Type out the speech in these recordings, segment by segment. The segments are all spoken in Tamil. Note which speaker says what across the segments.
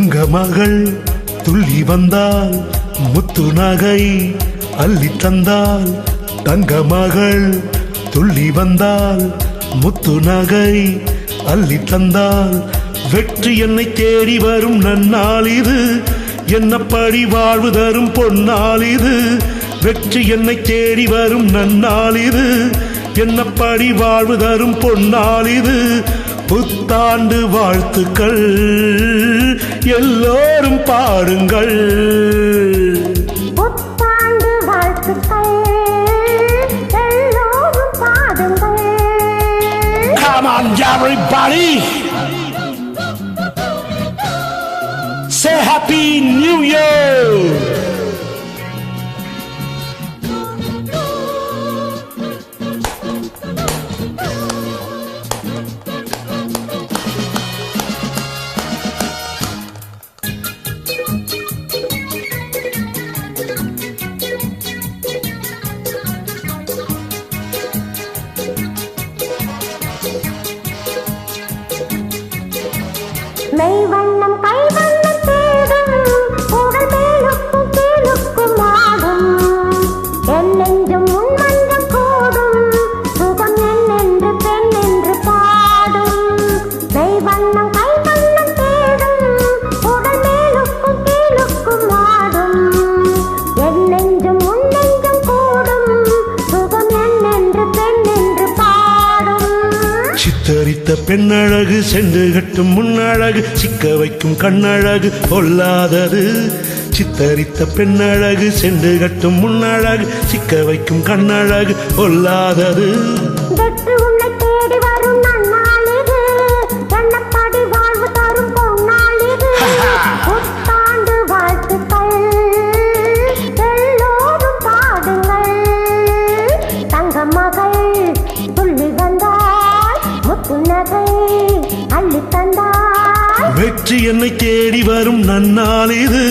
Speaker 1: தங்க மகள் துள்ளி வந்தால் முத்து நகை அள்ளி தந்தால் தங்க மகள் துள்ளி வந்தால் முத்து நகை அள்ளி தந்தால் வெற்றி என்னை தேடி வரும் நன்னாள் இது என்னப்படி வாழ்வு தரும் பொன்னாள் இது வெற்றி என்னை தேடி வரும் நன்னாள் இது என்னப்படி வாழ்வு தரும் பொன்னாள் இது புத்தாண்டு வாழ்த்துக்கள் எல்லோரும் பாடுங்கள்
Speaker 2: புத்தாண்டு வாழ்த்துக்கள் எல்லோரும் பாடுங்கள்
Speaker 1: Come on everybody say happy new year
Speaker 2: மெய் வண்ணம் கை வண்ணம் தேடும் உடல் மேலுக்கும் கீழுக்கும் ஆடும் என் நெஞ்சும் உன் மஞ்சம் கூடும் சுகம் என்னென்று பெண் என்று பாடும் மெய் வண்ணம் கை வண்ணம் தேடும் உடல் மேலுக்கும் கீழுக்கும் ஆடும் என் நெஞ்சும் உன் நெஞ்சம் கூடும் சுகம் என்னென்று பெண் என்று பாடும்
Speaker 1: சித்தரித்த பெண்ணழகு சென்று கட்டும் முன்னழகு சிக்க வைக்கும் கண்ணழகு பொல்லாதது சித்தரித்த பெண்ணழகு சென்று கட்டும் முன்னழகு சிக்க வைக்கும் கண்ணழகு பொல்லாதது
Speaker 2: வெற்றி உன்னை தேடி வரும் நன்னாள் இது எண்ணப்படி வாழ்வு தரும் பொன்னாள் இது புத்தாண்டு வாழ்த்துக்கள் எல்லோரும் பாடுங்கள் தங்க மகள் துள்ளி வந்தால் முத்து நகை அள்ளி தந்தால்
Speaker 1: வெற்றி என்னை தேடி வரும் நன்னாள் இது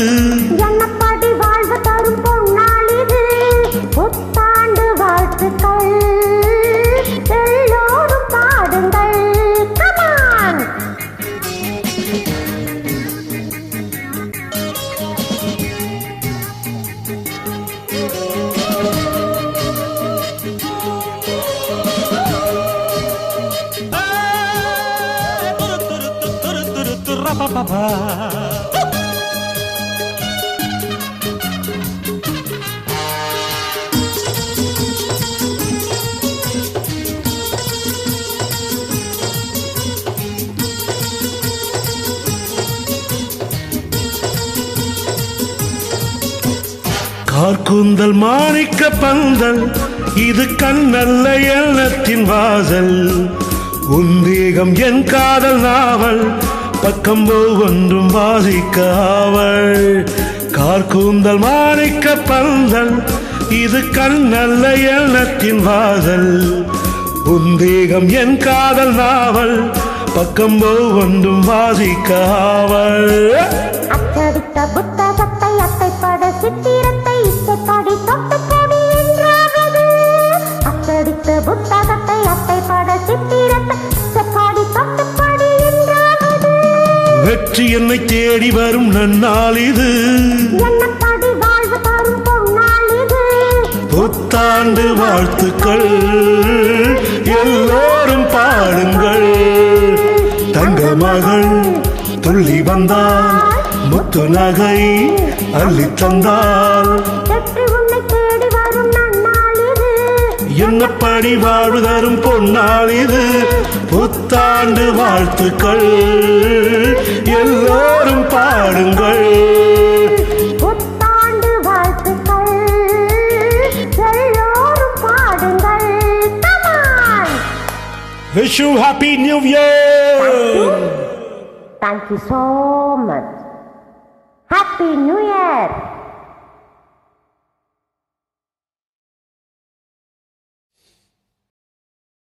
Speaker 2: எண்ணப்படி வாழ்வு தரும் பொன்னாள் இது புத்தாண்டு வாழ்த்துக்கள் எல்லோரும் பாடுங்கள் Come on!
Speaker 1: கார்கூந்தல் மாணிக்க பந்தல் இது கண்ணல்ல எண்ணத்தின் வாசல் உந்தேகம் என் காதல் நாவல் பக்கம் ஒவ்வொன்றும் வாசிக்காவள் கார்கூந்தல் மாணிக்க பந்தல் இது கண்ணல்ல எண்ணத்தின் வாசல் உந்தேகம் என் காதல் நாவல் பக்கம் ஒவ்வொன்றும் வாசிக்காவள்
Speaker 2: அச்சடித்த புத்தகத்தை அட்டைப்பட சித்திரத்தை இசைப்படி தொட்டுப்படி என்றாவது அச்சடித்த புத்தகத்தை அட்டைப்பட சித்திரத்தை இசைப்படி தொட்டுப்படி என்றாவது
Speaker 1: வெற்றி என்னை தேடி வரும் நன்னாள் இது
Speaker 2: எண்ணப்படி வாழ்வு தரும் பொன்னாள் இது
Speaker 1: புத்தாண்டு வாழ்த்துக்கள் எல்லோரும் பாடுங்கள் தங்க மகள் துள்ளி வந்தால் முத்து நகை அள்ளி தந்தால்
Speaker 2: வெற்றி உன்னை தேடி வரும் நன்னாள் இது
Speaker 1: என்னப்படி வாழ்வு தரும் பொன்னாள் இது புத்தாண்டு வாழ்த்துக்கள் எல்லோரும் பாடுங்கள்
Speaker 2: புத்தாண்டு வாழ்த்துக்கள் எல்லோரும் பாடுங்கள் Come on!
Speaker 1: Wish you happy new year
Speaker 2: Thank you so much. Happy New Year!